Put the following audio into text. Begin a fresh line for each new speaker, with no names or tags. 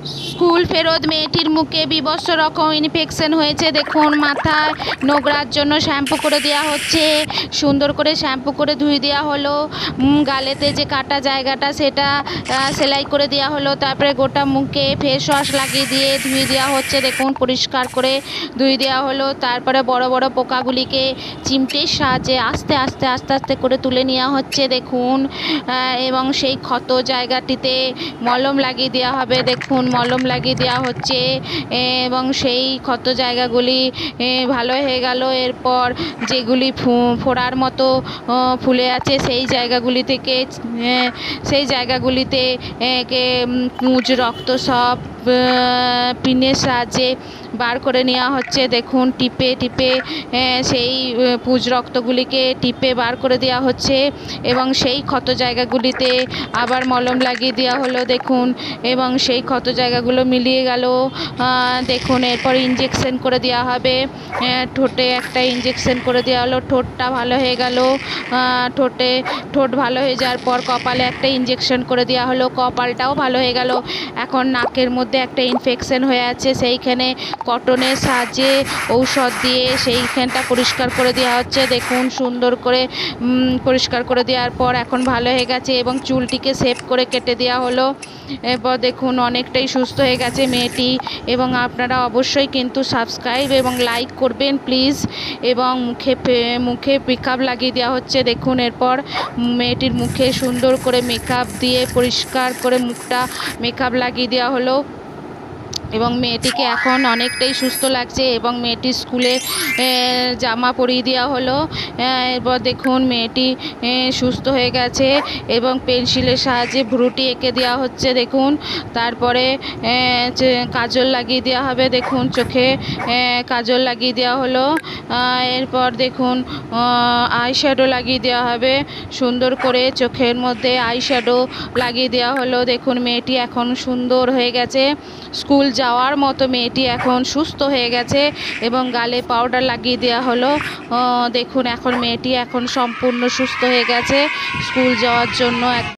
School ফেরত মেয়েটির মুখে বীভৎস রকম ইনফেকশন হয়েছে। দেখুন মাথায় নোংরার জন্য শ্যাম্পু করে দেওয়া হচ্ছে, সুন্দর করে শ্যাম্পু করে ধুয়ে দেওয়া হলো। গালেতে যে কাটা জায়গাটা সেটা সেলাই করে দেওয়া হলো। তারপরে গোটা মুখে ফেস ওয়াশ লাগিয়ে দিয়ে ধুয়ে দেওয়া হচ্ছে। দেখুন পরিষ্কার করে ধুয়ে দেওয়া হলো। তারপরে বড় বড় পোকাগুলিকে চিমটের সাহায্যে আস্তে আস্তে আস্তে আস্তে করে তুলে নেওয়া হচ্ছে। দেখুন এবং সেই ক্ষত জায়গাটিতে মলম লাগিয়ে দেওয়া হবে। দেখুন মলম লাগিয়ে দেওয়া হচ্ছে এবং সেই ক্ষত জায়গাগুলি ভালো হয়ে গেল। এরপর যেগুলি ফোড়ার মতো ফুলে আছে সেই জায়গাগুলিতে পুঁজ রক্ত সব পিনের সাহায্যে বার করে নেওয়া হচ্ছে। দেখুন টিপে টিপে সেই পুঁজ রক্তগুলিকে টিপে বার করে দেওয়া হচ্ছে এবং সেই ক্ষত জায়গাগুলিতে আবার মলম লাগিয়ে দেওয়া হলো। দেখুন এবং সেই ক্ষত জায়গাগুলো মিলিয়ে গেল। দেখুন এরপর ইঞ্জেকশন করে দেওয়া হবে। ঠোঁটে একটা ইঞ্জেকশন করে দেওয়া হলো। ঠোঁটটা ভালো হয়ে গেল। ঠোঁট ভালো হয়ে যাওয়ার পর কপালে একটা ইঞ্জেকশন করে দেওয়া হলো। কপালটাও ভালো হয়ে গেল। এখন নাকের মধ্যে একটা ইনফেকশন হয়ে আছে, সেইখানে কটনের সাহায্যে ঔষধ দিয়ে সেইখানটা পরিষ্কার করে দেওয়া হচ্ছে। দেখুন সুন্দর করে পরিষ্কার করে দেওয়ার পর এখন ভালো হয়ে গেছে এবং চুলটিকে শেভ করে কেটে দেওয়া হলো। এরপর দেখুন অনেকটাই সুস্থ হয়ে গেছে মেয়েটি। এবং আপনারা অবশ্যই কিন্তু সাবস্ক্রাইব এবং লাইক করবেন প্লিজ। এবং মুখে মেকআপ লাগিয়ে দেওয়া হচ্ছে। দেখুন এরপর মেয়েটির মুখে সুন্দর করে মেকআপ দিয়ে পরিষ্কার করে মুখটা মেকআপ লাগিয়ে দেওয়া হলো এবং মেয়েটিকে এখন অনেকটাই সুস্থ লাগছে এবং মেয়েটির স্কুলে জামা পরিয়ে দেওয়া হলো। এরপর দেখুন মেয়েটি সুস্থ হয়ে গেছে এবং পেন্সিলের সাহায্যে ভ্রুটি এঁকে দেওয়া হচ্ছে। দেখুন তারপরে কাজল লাগিয়ে দেওয়া হবে। দেখুন চোখে কাজল লাগিয়ে দেওয়া হলো। এরপর দেখুন আইশ্যাডো লাগিয়ে দেওয়া হবে। সুন্দর করে চোখের মধ্যে আইশ্যাডো লাগিয়ে দেওয়া হলো। দেখুন মেয়েটি এখন সুন্দর হয়ে গেছে, স্কুল যাওয়ার মতো মেয়েটি এখন সুস্থ হয়ে গেছে এবং গালে পাউডার লাগিয়ে দেওয়া হলো। দেখুন এখন মেয়েটি এখন সম্পূর্ণ সুস্থ হয়ে গেছে স্কুল যাওয়ার জন্য।